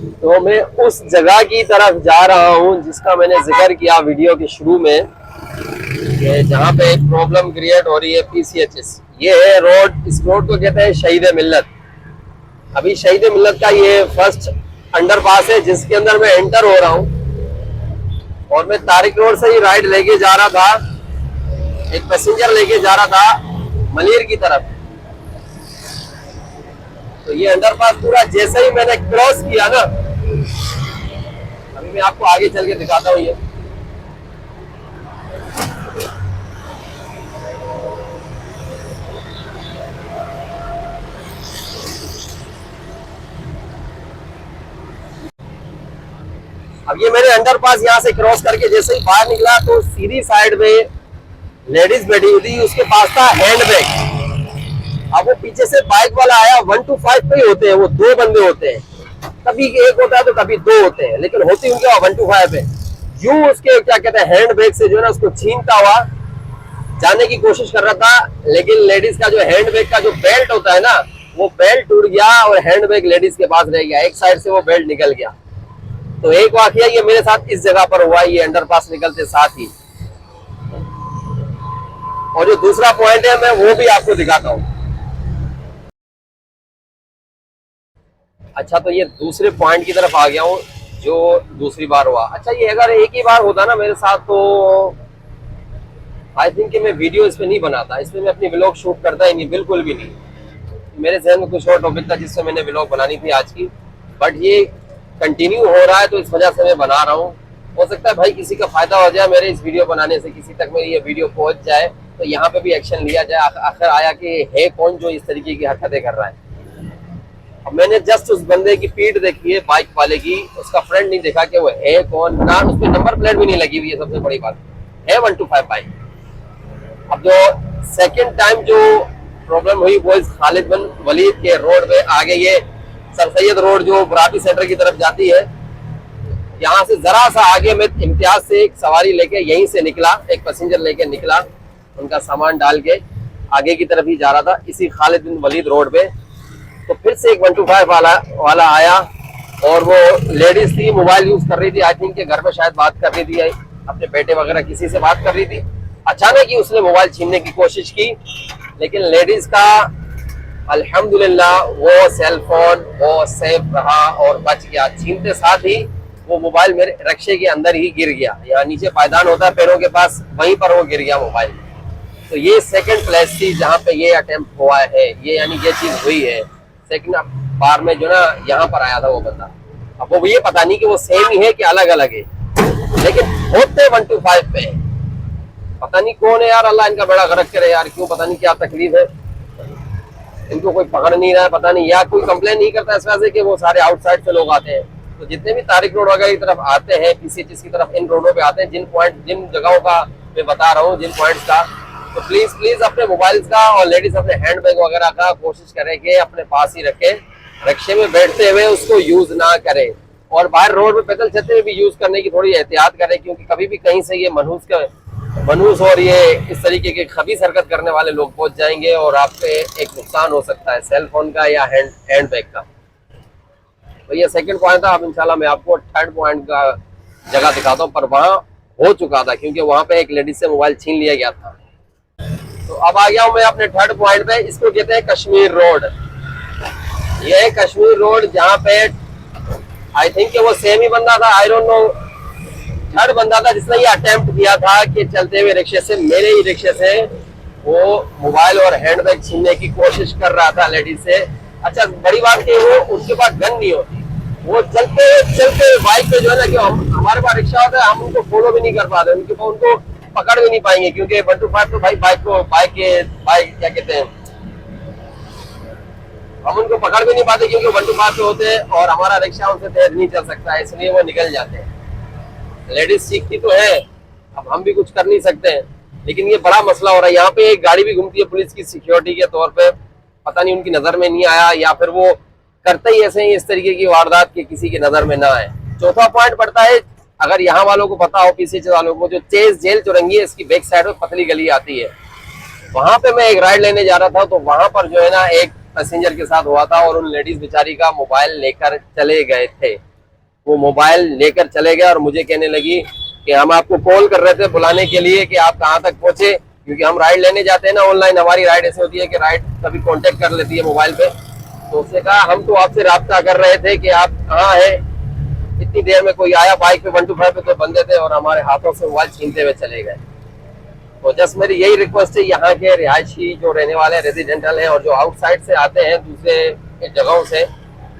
तो मैं उस जगह की तरफ जा रहा हूँ जिसका मैंने जिक्र किया वीडियो के शुरू में, कि जहाँ पे एक प्रॉब्लम क्रिएट हो रही है PCHS। ये है रोड, इस रोड को कहते हैं शहीद मिल्लत। अभी शहीद मिल्लत का ये फर्स्ट अंडरपास है जिसके अंदर मैं एंटर हो रहा हूँ, और मैं तारिक रोड से ही राइड लेके जा रहा था, एक पैसेंजर लेके जा रहा था मलिर की तरफ। तो ये अंडरपास पूरा जैसे ही मैंने क्रॉस किया ना, अभी मैं आपको आगे चल के दिखाता हूँ। ये अब ये मैंने अंडरपास यहाँ से क्रॉस करके जैसे ही बाहर निकला तो सीधी साइड में लेडीज बैठी हुई थी, उसके पास था हैंडबैग। अब वो पीछे से बाइक वाला आया, 1 to 5 पे ही होते हैं वो, 2 बंदे होते हैं, कभी एक होता है तो कभी 2 होते हैं, लेकिन होती उनके 1 to 5 है। यूं उसके क्या कहते हैं हैंडबैग से जो है ना उसको छीनता हुआ जाने की कोशिश कर रहा था, लेकिन लेडीज का जो हैंडबैग का जो बेल्ट होता है ना, वो बेल्ट टूट गया और हैंडबैग लेडीज के पास रह गया, एक साइड से वो बेल्ट निकल गया। तो एक वाकया ये मेरे साथ इस जगह पर हुआ, ये अंडरपास निकलते साथ ही। और जो दूसरा पॉइंट है मैं वो भी आपको दिखाता हूँ। अच्छा, तो ये दूसरे पॉइंट की तरफ आ गया हूँ जो दूसरी बार हुआ। अच्छा, ये अगर एक ही बार होता ना मेरे साथ तो आई थिंक कि मैं वीडियो इस पे नहीं बनाता, इसमें मैं अपनी व्लॉग शूट करता ही नहीं, बिल्कुल भी नहीं। मेरे जहन में कुछ और टॉपिक था जिससे मैंने व्लॉग बनानी थी आज की, बट ये कंटिन्यू हो रहा है तो इस वजह से मैं बना रहा हूँ। हो सकता है भाई किसी का फायदा हो जाए मेरे इस वीडियो बनाने से, किसी तक मेरी ये वीडियो पहुंच जाए तो यहाँ पे भी एक्शन लिया जाए। आखिर आया कि है कौन जो इस तरीके की हरकतें कर रहा है। अब मैंने जस्ट उस बंदे की पीठ देखी है, बाइक वाले की, उसका फ्रेंड नहीं देखा कि वो है कौन, ना उस पर नंबर प्लेट भी नहीं लगी हुई है, सबसे बड़ी बात है 1 to 5 बाइक। अब जो सेकंड टाइम जो प्रॉब्लम हुई वो इस खालिद बिन वलीद के रोड पे आगे, ये सर सैयद रोड जो बुराटी सेंटर की तरफ जाती है, यहाँ से जरा सा आगे में इम्तियाज से एक सवारी लेके यहीं से निकला, एक पैसेंजर लेके निकला, उनका सामान डाल के आगे की तरफ ही जा रहा था इसी खालिद बिन वलीद रोड पे। तो फिर से एक 1 to 5 वाला आया, और वो लेडीज थी, मोबाइल यूज कर रही थी, आई थिंक के घर में शायद बात कर रही थी, अपने बेटे वगैरह किसी से बात कर रही थी। अचानक ही उसने मोबाइल छीनने की कोशिश की, लेकिन लेडीज का अल्हम्दुलिल्लाह वो सेल फोन वो सेफ रहा और बच गया। छीनते साथ ही वो मोबाइल मेरे रक्शे के अंदर ही गिर गया, यहाँ नीचे पायदान होता है पैरों के पास, वहीं पर वो गिर गया मोबाइल। तो ये सेकंड प्लेस थी जहाँ पे ये अटेम्प्ट हुआ है, ये यानी ये चीज हुई है। सेकंड बार में जो ना यहाँ पर आया था वो बंदा, अब वो ये पता नहीं कि वो सेम ही है कि अलग अलग है, लेकिन होते 1 to 5 पे पता नहीं कौन है यार। अल्लाह इनका बड़ा गरक करे यार, क्यों पता नहीं क्या तकलीफ है, इनको कोई पकड़ नहीं रहा है पता नहीं, या कोई कंप्लेन नहीं करता इस वजह से कि वो सारे आउटसाइड से लोग आते हैं। तो जितने भी तारिक रोड वगैरह की तरफ आते हैं, PCHS की तरफ, इन रोडों पे आते हैं, जिन जगहों का मैं बता रहा हूँ, जिन पॉइंट्स का, तो प्लीज अपने मोबाइल्स का और लेडीज अपने हैंडबैग वगैरह का कोशिश करें कि अपने पास ही रखें, रिक्शे में बैठते हुए उसको यूज ना करें, और बाहर रोड में पैदल चलते हुए भी यूज करने की थोड़ी एहतियात करें, क्योंकि कभी भी कहीं से ये मनहूस और ये इस तरीके के खबीस हरकत करने वाले लोग पहुंच जाएंगे और आप पे एक नुकसान हो सकता है सेल फोन का या हैंडबैग का। तो ये सेकंड पॉइंट था। अब इंशाल्लाह मैं आपको थर्ड पॉइंट का जगह दिखाता हूँ, पर वहां हो चुका था क्योंकि वहां पे एक लेडीज से मोबाइल छीन लिया गया था। तो अब आ गया हूँ मैं अपने थर्ड पॉइंट पे, इसको कहते हैं कश्मीर रोड। ये है कश्मीर रोड जहाँ पे आई थिंक वो सेम ही बंदा था, आई डोंट नो, थर्ड बंदा था जिसने ये अटेम्प्ट किया था कि चलते हुए रिक्शे से, मेरे ही रिक्शे से वो मोबाइल और हैंडबैग छीनने की कोशिश कर रहा था लेडीज से। अच्छा, बड़ी बात कि वो उनके पास गन नहीं होती, वो चलते बाइक पे जो है ना, कि हमारे पास रिक्शा होता है, हम उनको फॉलो भी नहीं कर पाते, उनको पकड़ भी नहीं पाएंगे, क्योंकि 1 to 5 तो भाई बाइक क्या कहते हैं, हम उनको पकड़ भी नहीं पाते क्योंकि 1 to 5 पे होते हैं और हमारा रिक्शा उनसे तेज नहीं चल सकता, इसलिए वो निकल जाते हैं। लेडीज सीखती तो है, अब हम भी कुछ कर नहीं सकते हैं, लेकिन ये बड़ा मसला हो रहा है। यहाँ पे एक गाड़ी भी घूमती है पुलिस की सिक्योरिटी के तौर पे, पता नहीं उनकी नजर में नहीं आया या फिर वो करते ही ऐसे ही इस तरीके की वारदात के किसी की नजर में ना आए। चौथा पॉइंट पड़ता है, अगर यहाँ वालों को पता हो, PCHS वालों को, जो चेज जेल चुरंगी है इसकी बैक साइड में पतली गली आती है, वहां पे मैं एक राइड लेने जा रहा था, तो वहां पर जो है ना एक पैसेंजर के साथ हुआ था और उन लेडीज बेचारी का मोबाइल लेकर चले गए थे। वो मोबाइल लेकर चले गए और मुझे कहने लगी कि हम आपको कॉल कर रहे थे बुलाने के लिए कि आप कहाँ तक पहुंचे, क्योंकि हम राइड लेने जाते हैं ना ऑनलाइन, हमारी राइड ऐसी होती है कि राइड कभी कांटेक्ट कर लेती है मोबाइल पे। तो उसने कहा हम तो आपसे राब्ता कर रहे थे कि आप कहाँ हैं, इतनी देर में कोई आया बाइक पे 125 पे तो बंदे थे और हमारे हाथों से मोबाइल छीनते हुए चले गए। तो जस्ट मेरी यही रिक्वेस्ट है यहाँ के रिहायशी जो रहने वाले रेजिडेंटल हैं और जो आउटसाइड से आते हैं दूसरे जगहों से,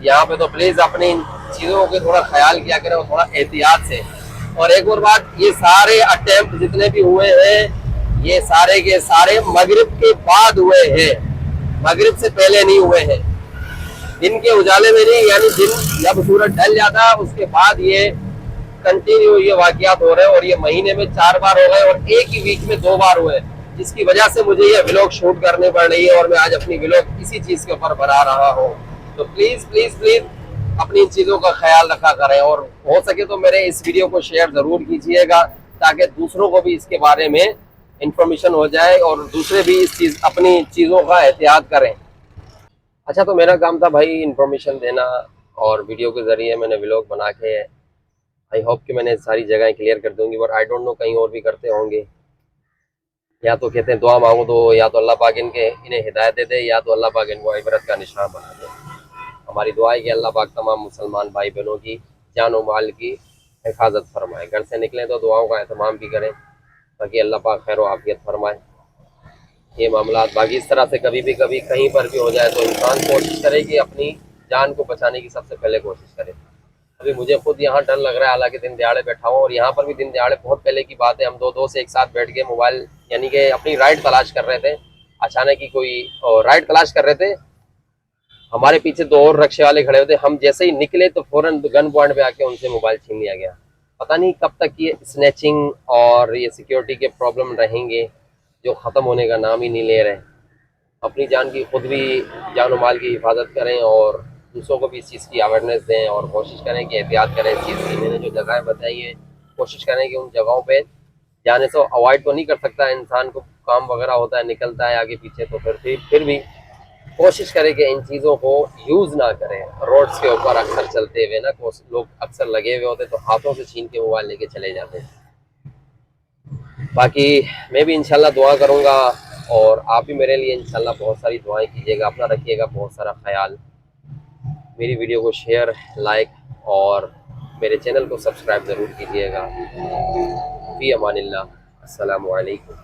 यहाँ पे तो प्लीज अपनी इन चीजों के थोड़ा ख्याल किया करें और थोड़ा एहतियात से। और एक और बात, ये सारे अटेम्प्ट जितने भी हुए हैं ये सारे के सारे मगरिब के बाद हुए हैं, मगरिब से पहले नहीं हुए हैं, दिन के उजाले में नहीं, यानी दिन जब सूरज ढल जाता उसके बाद ये कंटिन्यू ये वाकयात हो रहे हैं और ये महीने में 4 बार हो गए और एक ही वीक में 2 बार हुए, जिसकी वजह से मुझे ये व्लॉग शूट करने पड़ रही है और मैं आज अपनी व्लॉग इसी चीज के ऊपर बना रहा हूँ। तो प्लीज प्लीज प्लीज अपनी इन चीजों का ख्याल रखा करें और हो सके तो मेरे इस वीडियो को शेयर जरूर कीजिएगा ताकि दूसरों को भी इसके बारे में इंफॉर्मेशन हो जाए और दूसरे भी इस चीज अपनी चीजों का एहतियात करें। अच्छा, तो मेरा काम था भाई इंफॉर्मेशन देना और वीडियो के जरिए मैंने व्लॉग बना के आई होप कि मैंने सारी जगहें क्लियर कर दूंगी, बट आई डोंट नो कहीं और भी करते होंगे। या तो कहते हैं दुआ मांगो तो या तो अल्लाह पाक इन्हें हिदायत दे दे या तो अल्लाह पाक इनको इबरत का निशान बना दे। हमारी दुआ है कि अल्लाह पाक तमाम मुसलमान भाई बहनों की जान और माल की हिफाजत फरमाए। घर से निकलें तो दुआओं का एहतमाम भी करें ताकि अल्लाह पाक खैर व आफियत फरमाए। ये मामला बाकी इस तरह से कभी भी कभी कहीं पर भी हो जाए तो इंसान कोशिश करे कि अपनी जान को बचाने की सबसे पहले कोशिश करे। अभी मुझे खुद यहाँ डर लग रहा है, हालांकि दिन दिहाड़े बैठा हूँ और यहाँ पर भी दिन दिहाड़े बहुत पहले की बात है, हम दो दोस्त एक साथ बैठ के मोबाइल यानी कि अपनी राइड तलाश कर रहे थे। अचानक ही कोई राइड तलाश कर रहे थे, हमारे पीछे 2 और रक्शे वाले खड़े होते, हम जैसे ही निकले तो फौरन गन पॉइंट पे आके उनसे मोबाइल छीन लिया गया। पता नहीं कब तक ये स्नैचिंग और ये सिक्योरिटी के प्रॉब्लम रहेंगे जो ख़त्म होने का नाम ही नहीं ले रहे। अपनी जान की खुद भी जान माल की हिफाजत करें और दूसरों को भी इस चीज़ की अवेयरनेस दें और कोशिश करें कि एहतियात करें इस चीज़ की। मैंने जो जगहें बताई हैं कोशिश करें कि उन जगहों पे जाने से अवॉइड तो नहीं कर सकता इंसान को, काम वगैरह होता है निकलता है आगे पीछे, तो फिर भी कोशिश करें कि इन चीज़ों को यूज़ ना करें। रोड्स के ऊपर अक्सर चलते हुए ना लोग अक्सर लगे हुए होते तो हाथों से छीन के मोबाइल लेके चले जाते हैं। बाकी मैं भी इंशाल्लाह दुआ करूँगा और आप भी मेरे लिए इंशाल्लाह बहुत सारी दुआएं कीजिएगा, अपना रखिएगा बहुत सारा ख्याल। मेरी वीडियो को शेयर, लाइक और मेरे चैनल को सब्सक्राइब ज़रूर कीजिएगा। फ़ी अमानिल्लाह, अस्सलामु अलैकुम।